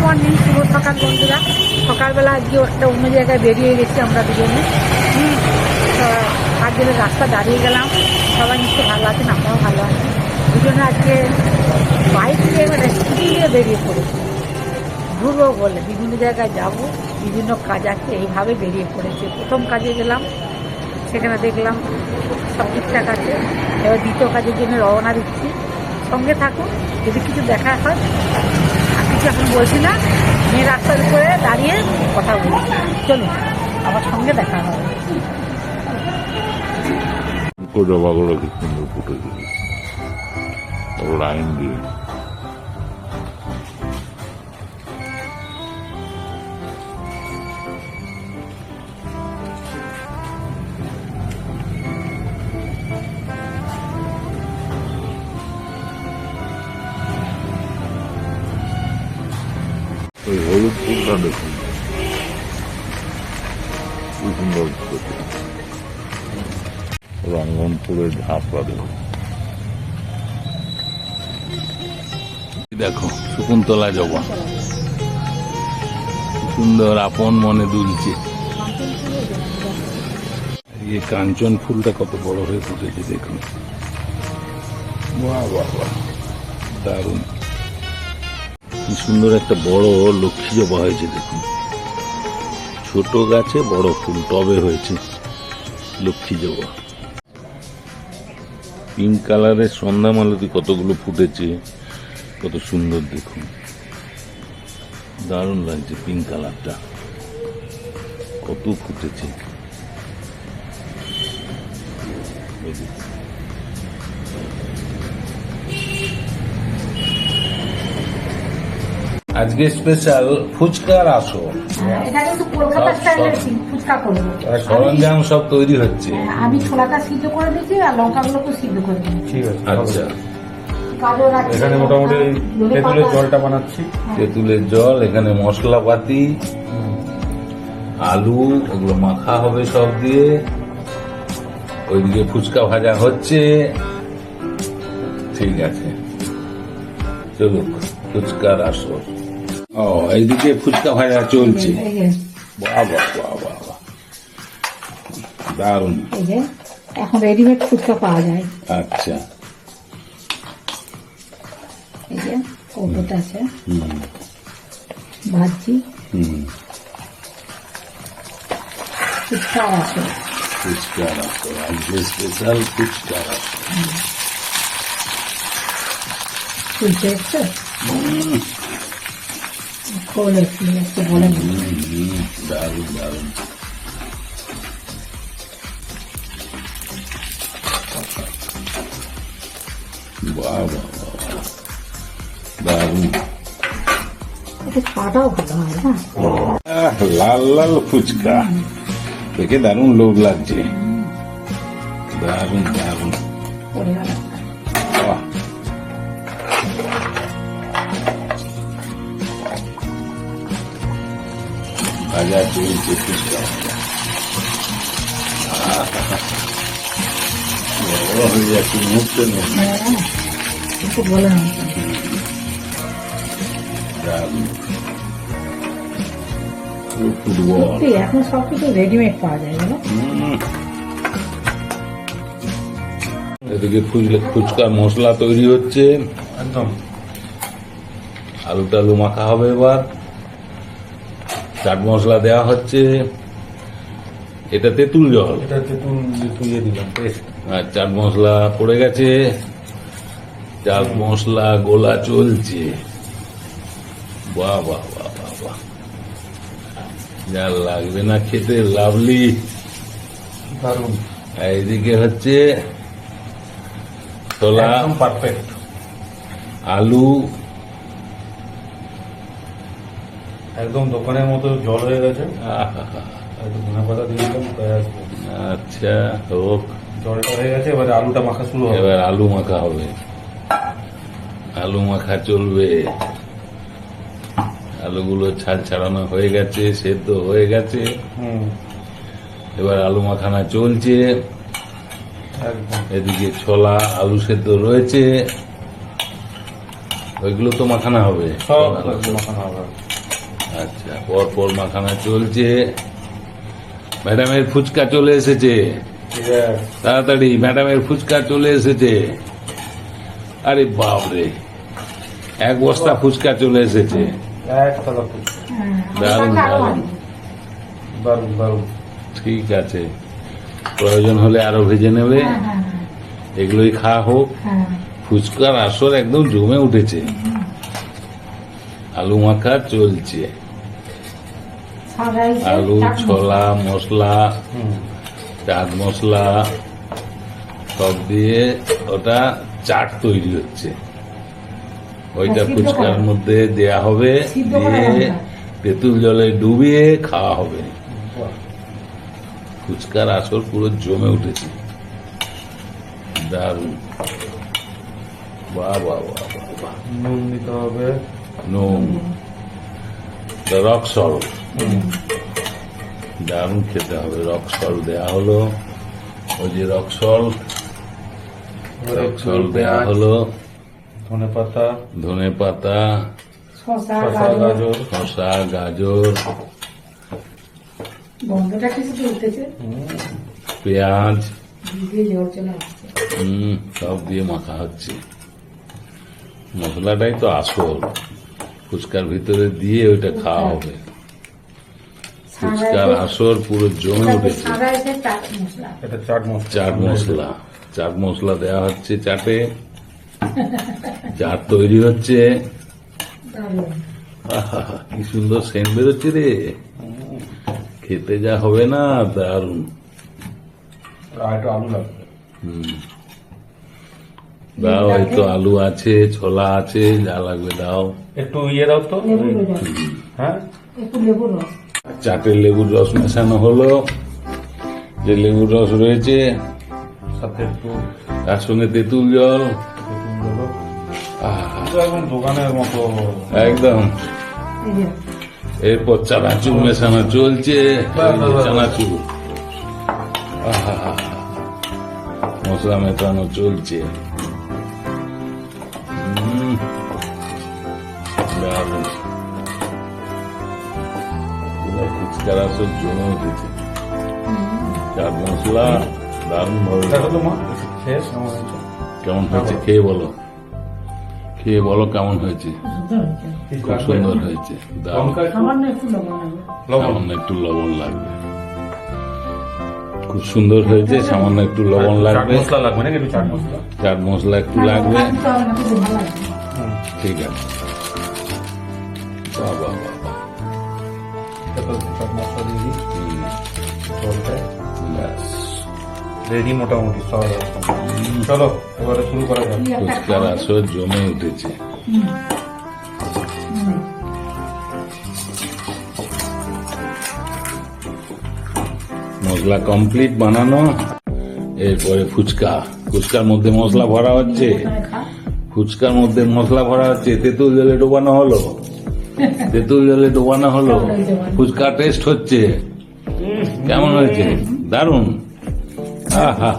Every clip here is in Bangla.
মর্নিং, শুভ সকাল বন্ধুরা। সকালবেলা আজকে একটা অন্য জায়গায় বেরিয়ে গেছি আমরা দুজনে। তার জন্য রাস্তা দাঁড়িয়ে গেলাম। সবাই নিশ্চয়ই ভালো আছেন, আমরাও ভালো আছি। দুজনে আজকে বাইক নিয়ে মানে স্কুটি নিয়ে বেরিয়ে পড়েছি, ঘুরবো বলে বিভিন্ন জায়গায় যাব, বিভিন্ন কাজ আছে, এইভাবে বেরিয়ে পড়েছে। প্রথম কাজে গেলাম, সেখানে দেখলাম সব ঠিকঠাক আছে। এবার দ্বিতীয় কাজের জন্য রওনা দিচ্ছি। সঙ্গে থাকুন, যদি কিছু দেখা হয়। আর কিছু এখন বলছি না, মেয়ে রাস্তার উপরে দাঁড়িয়ে কথা বলছি। চলুন, আমার সঙ্গে দেখা হবে। জবাগুলো কি সুন্দর ফুটে দিল লাইন দিয়ে। ওই হলুদ ফুলটা দেখুন কি সুন্দর ফুটেছে। রঙ্গনপুরের ঝাঁপড়া দেখুন, দেখো শকুন্তলা জবা সুন্দর আপন মনে দুলছে। এই কাঞ্চন ফুলটা কত বড় হয়ে ফুটেছে দেখুন। বাহ বাহ বাহ, দারুণ। কি সুন্দর একটা বড় লক্ষ্মী জবা হয়েছে দেখুন। ছোট গাছে বড় ফুল টবে হয়েছে লক্ষ্মী জবা। পিঙ্ক কালারের সন্ধ্যা মালতী কতগুলো ফুটেছে, কত সুন্দর দেখুন, দারুণ লাগছে। পিঙ্ক কালারটা কত ফুটেছে। আজকে স্পেশাল ফুচকার আসর, সরঞ্জাম সব তৈরি হচ্ছে। আমি ছোলাটা সিদ্ধ করে দিচ্ছি আর লঙ্কাগুলোকে সিদ্ধ করে দিচ্ছি। ঠিক আছে, আচ্ছা, এখানে মোটামুটি তেঁতুলের জলটা বানাচ্ছি। তেঁতুলের জল, এখানে মশলাপাতি, আলু, এগুলো মাখা হবে সব দিয়ে। ওইদিকে ফুচকা ভাজা হচ্ছে। ঠিক আছে, চলুক ফুচকার আসর। ও, এইদিকে ফুচকা ভাজা চলছে। বাহ বাহ বাহ বাহ বাহ, দারুণ। এই যে এখন রেডিমেড ফুচকা পাওয়া যায়। আচ্ছা, এই যে কৌটোটা আছে, ভাজছি। ফুচকার আসর, ফুচকার আসর, আজকে স্পেশাল ফুচকার আসর। ফুলতে এসছে খোলে ফুল একটু বলে দারুণ দারুণ। বাহ বাহ বাহ, দারুণ। খাওয়াটাও ভালো হয় না। লাল লাল ফুচকা দেখে দারুণ লোভ লাগছে। দারুণ দারুণ, বাহ। ভাজা চলছে ফুচকা বড় হয়ে যাচ্ছে মুহূর্তে একটু বলে না। ফুটবল এখন সবকিছু রেডিমেড পাওয়া যায় জানো। এদিকে ফুচকার মশলা তৈরি হচ্ছে একদম। আলু টালু মাখা হবে, এবার চাট মশলা দেওয়া হচ্ছে। এটা তেঁতুল জল, এটা তেঁতুল ধুয়ে দিলাম পেস্ট। আর চাট মশলা পড়ে গেছে। চাট মশলা গোলা চলছে। বাহ বাহ বাহ বাহ বাহ, যা লাগবে না খেতে, লাভলি, দারুণ। এইদিকে হচ্ছে ছোলা, পারফেক্ট। আলু, একদম দোকানের মতো জল হয়ে গেছে। আহা, একটু ধনে পাতা দিয়ে দিলাম, হয়ে আসবে। আচ্ছা হোক। জলটা হয়ে গেছে, এবারে আলুটা মাখা শুরু হবে। এবার আলু মাখা হবে, আলু মাখা চলবে। আলুগুলো ছাল ছাড়ানো হয়ে গেছে, সেদ্ধ হয়ে গেছে। এবার আলু মাখানা চলছে। একদম। এদিকে ছোলা আলু সেদ্ধ রয়েছে। ওইগুলো তো মাখানা হবে সব মাখানো হবে। আচ্ছা, পর পর মাখানা চলছে। ম্যাডামের ফুচকা চলে এসেছে, ঠিক আছে, তাড়াতাড়ি ম্যাডামের ফুচকা চলে এসেছে। আরে বাপরে, এক বস্তা ফুচকা চলে এসেছে। এক থালা ফুচকা। হ্যাঁ, দারুণ, ওটা আরো দারুণ। ভালো। দারুণ দারুণ। ঠিক আছে, প্রয়োজন হলে আরো ভেজে নেবে। হ্যাঁ, হ্যাঁ, এগুলোই খাওয়া হোক। হ্যাঁ। ফুচকার আসর একদম জমে উঠেছে। আলু মাখা চলছে, সাদা ইসে আলু, চাট ছোলা, মশলা, হুম, চাট মশলা সব দিয়ে ওটা চাট তৈরি হচ্ছে। ওইটা সিদ্ধ ফুচকার করা। মধ্যে দেয়া হবে, সিদ্ধ করা দিয়ে লঙ্কা। তেঁতুল জলে ডুবিয়ে খাওয়া হবে। বাহ। ফুচকার আসর পুরো জমে উঠেছে, দারুণ। বাহ বাহ বাহ বাহ বাহ। নুন দিতে হবে। নুন, রক সল্ট, দারুণ খেতে হবে। রক সল্ট দেওয়া হলো, ওই যে রক সল্ট, রক সল্ট দেওয়া হলো, ধনে পাতা, ধনে পাতা, শসা, শসা, গাজর। গাজর। শসা, গাজর, গন্ধটা কিছু উঠতেছে, পেঁয়াজ, দিয়ে জল চলে আসছে। সব দিয়ে মাখা হচ্ছে। মশলাটাই তো আসল, ফুচকার ভিতরে দিয়ে ওইটা খাওয়া হবে। ফুচকার আসর পুরো জমে উঠেছে। সাদা ইসে চাট মশলা। এটা চাট মশলা। চাট মশলা, চাট মশলা দেওয়া হচ্ছে চাটে। চাট তৈরি হচ্ছে। দারুণ। আহা, কি সুন্দর সেন্ট বেরোচ্ছে রে, খেতে যা হবে না, দারুণ। আর একটু আলু লাগবে। দাও, এই তো আলু আছে, ছোলা আছে, যা লাগবে দাও। একটু ইয়ে দাও তো। লেবুর রস, হ্যাঁ, একটু লেবুর রস। চাটে লেবুর রস মেশানো হলো, যে লেবুর রস রয়েছে সাথে একটু তার সঙ্গে তেঁতুল জল। তেঁতুল দেবো। আহা, এটা এখন দোকানের মতো। একদম। এই যে, এরপর চানাচুর মেশানো চলছে, বাহ, বাহ, বাহ। চানাচুর। আহা, মশলা মেশানো চলছে। দারুণ। পুরো ফুচকার আসর জমে উঠেছে। চাট মশলা দারুণ ভাবে। দেখো তো মা, একটু খেয়ে কেমন হয়েছে? কেমন হয়েছে খেয়ে বলো, খেয়ে বলো কেমন হয়েছে। সুন্দর হয়েছে। ঠিক খুব লাগবে? সুন্দর হয়েছে, দারুণ। লঙ্কা একটু? সামান্য একটু লবণ লাগবে। লবণ। সামান্য একটু লবণ লাগবে। খুব সুন্দর হয়েছে, সামান্য একটু লবণ চাট লাগবে, মশলা লাগবে নাকি? একটু চাট মশলা। চাট মশলা একটু লাগবে। আর দিতে হবে না, খুব ভালো লাগবে। হুম, ঠিক আছে। বাহ বাহ বাহ বাহ। তারপর চাট মশলা দিয়ে দিই। হুম, জলটায় ব্যাস। রেডি মোটামুটি সব একদম। চলো এবারে শুরু করা যাক। এই একটা ফুচকার আসর জমে উঠেছে। হুম। মশলা কমপ্লিট বানানো, এরপরে ফুচকা। ফুচকার মধ্যে মশলা ভরা হচ্ছে, এখানে খা। ফুচকার মধ্যে মশলা ভরা হচ্ছে। তেঁতুল জলে ডোবানো হলো, তেঁতুল জলে ডোবানো হলো। ফুচকা টেস্ট হচ্ছে, কেমন হয়েছে? দারুণ। আহা,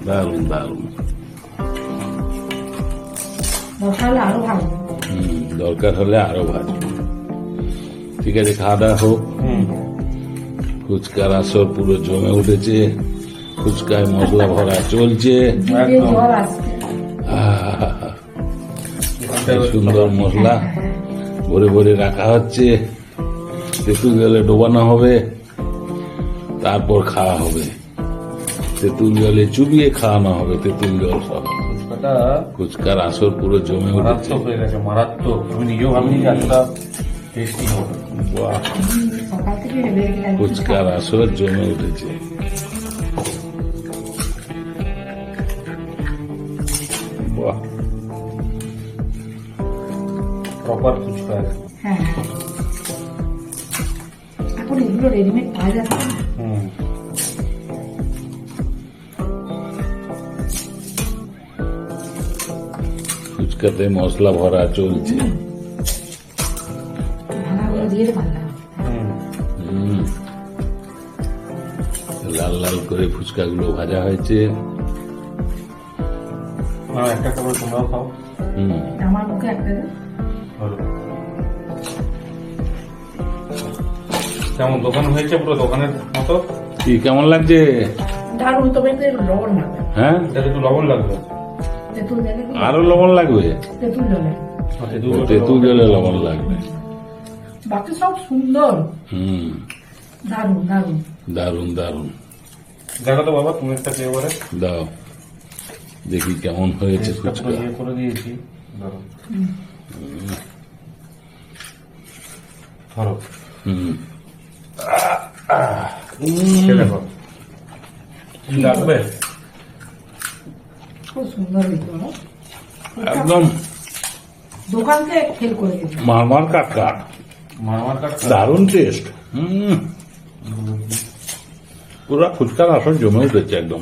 দারুণ দারুণ। মশলা আরো ভালো। দরকার হলে আরো ভাজবো। ঠিক আছে, খাওয়া দাওয়া হোক। হুম, ফুচকার আসর পুরো জমে উঠেছে, ফুচকায় মশলা ভরা চলছে। জিভে জল আসছে। আহা, কি সুন্দর মশলা ভরে ভরে রাখা হচ্ছে। তেঁতুল জলে ডোবানো হবে, তারপর খাওয়া হবে। তেঁতুল জলে চুবিয়ে খাওয়ানো হবে, তেঁতুল জল সহ। ফুচকাটা ফুচকার আসর পুরো জমে উঠেছে। মারাত্মক হয়ে গেছে, মারাত্মক। আমি নিজেও ভাবিনি যে এতটা টেস্টি হবে। বাহ, সকাল থেকে লেগে গেছে। ফুচকার আসর জমে উঠেছে। বাহ, প্রপার ফুচকা একদম। হ্যাঁ। এখন এগুলো রেডিমেড পাওয়া যাচ্ছে না। হুম, ফুচকাতে মশলা ভরা চলছে। ভাঙা করে দিয়ে পারলাম। হুম। হুম, লাল লাল করে ফুচকাগুলো ভাজা হয়েছে। একটা খাবার তোমরাও খাও। হুম আমার মুখে একটা দে। ভালো। কেমন দোকান হয়েছে পুরো দোকানের মতো? কি কেমন লাগছে? দারুণ, তবে একটু লবণ মাখবে। হ্যাঁ, এটাতে একটু লবণ লাগবে। তেঁতুল জলে আরো লবণ লাগবে? তেঁতুল জলে তেঁতুল জলে লবণ লাগবে। বাকি সব সুন্দর, হুম, দারুণ দারুণ। দারুন দারুন। দেখো তো বাবা, তুমি একটা খেয়ে এবারে। দাও দেখি কেমন হয়েছে টেস্টটা পুরো ফুচকা। ইয়ে করে দিয়েছি। ধরো ধরো, হুম, খেয়ে দেখো কি লাগবে। খুব সুন্দর হয়েছে বাবা। একদম দোকানকে ফেল করে দিয়েছে। মারমার কাট কাট, মারমার কাট দারুন টেস্ট। হুম, পুরা ফুচকার আসন জমে উঠেছে একদম,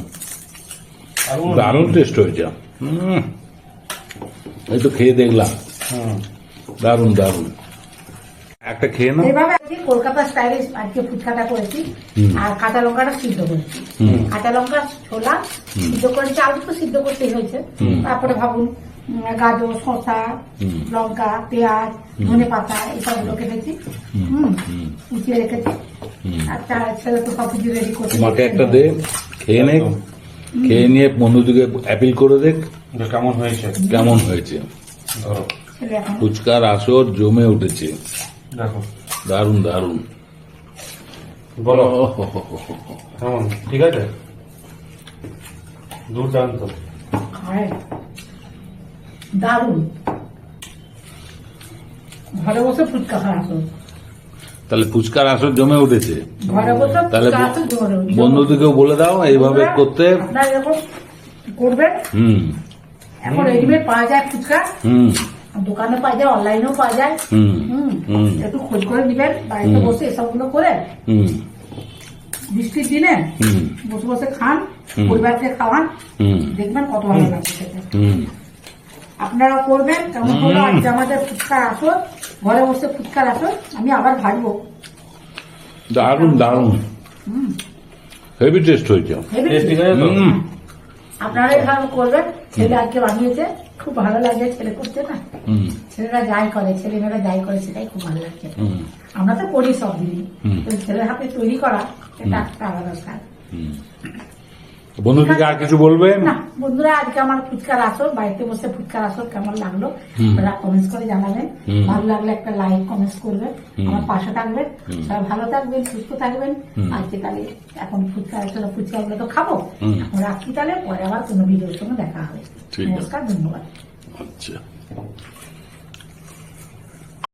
দারুন টেস্ট হয়েছে। হুম, এই তো খেয়ে দেখলাম, দারুন দারুন। একটা খেয়ে না। এইভাবে আজকে কলকাতা স্টাইলে আজকে ফুচকাটা করেছি। আর কাঁচা লঙ্কাটা সিদ্ধ করেছি। কাঁচা লঙ্কা ছোলা সিদ্ধ করেছি, আলু তো সিদ্ধ করতেই হয়েছে। তারপরে ভাবুন গাজর, শসা, লঙ্কা, পেঁয়াজ, ধনে পাতা এসব গুলো কেটেছি, কুচিয়ে রেখেছি। আর ছেলে তো সবকিছু রেডি করছে। তোমাকে একটা দে, খেয়ে নে, খেয়ে নিয়ে বন্ধুদিকে অ্যাপিল করে দেখ যে কেমন হয়েছে। কেমন হয়েছে। ধরো ছেলে এখন ফুচকার আসর জমে উঠেছে, দেখো, দারুন দারুন। বলো কেমন? ঠিক আছে, দুর্দান্ত। খায় দারুণ। ঘরে বসে ফুচকা খাওয়া আসো, তাহলে ফুচকার আসর জমে উঠেছে। ঘরে বসে তাহলে ফুচকা আসো, জমে উঠবে। বন্ধুদিকেও বলে দাও এইভাবে করতে। আপনারা এরকম করবেন। হুম এখন রেডিমেড পাওয়া যায় ফুচকা, হুম দোকানে পাওয়া যায়, অনলাইনেও পাওয়া যায়। হুম হুম, হুম একটু খোঁজ করে নিবেন, বাড়িতে বসে এসবগুলো করে হুম বৃষ্টির দিনে হুম বসে বসে খান, হুম। পরিবারকে খাওয়ান, হুম দেখবেন কত ভালো লাগছে খেতে। হুম আপনারা করবেন। কেমন হলো আজকে আমাদের ফুচকার আসর, ঘরে বসে ফুচকার আসর। আমি আবার ভাজবো। দারুন দারুন, হেভি টেস্ট হয়েছে। হেবি টেস্ট ঠিক আছে তো? হুম আপনারা এভাবে করবেন। ছেলে আজকে বানিয়েছে, খুব ভালো লাগে। ছেলে করছে না, হুম ছেলেরা যাই করে, ছেলেমেয়েরা যাই করে, সেটাই খুব ভালো লাগছে। হুম আমরা তো করি সব দিনই, হুম। কিন্তু ছেলের হাতে তৈরি করা এটা একটা আলাদা স্বাদ। হুম। বন্ধুদিকে আর কিছু বলবেন? না বন্ধুরা, আজকে আমার ফুচকার আসর, বাড়িতে বসে ফুচকার আসর কেমন লাগলো হুম। আপনারা কমেন্টস করে জানাবেন। হুম। ভালো লাগলে একটা লাইক কমেন্টস করবেন, হুম। আমার পাশে থাকবেন। হুম। সবাই ভালো থাকবেন, সুস্থ থাকবেন। হুম। আজকে তাহলে এখন ফুচকা আসলে ফুচকাগুলো তো খাবো, হুম। এখন রাখি, তাহলে পরে আবার কোনো ভিডিওর সঙ্গে দেখা হবে। ঠিক আছে। নমস্কার, ধন্যবাদ। আচ্ছা।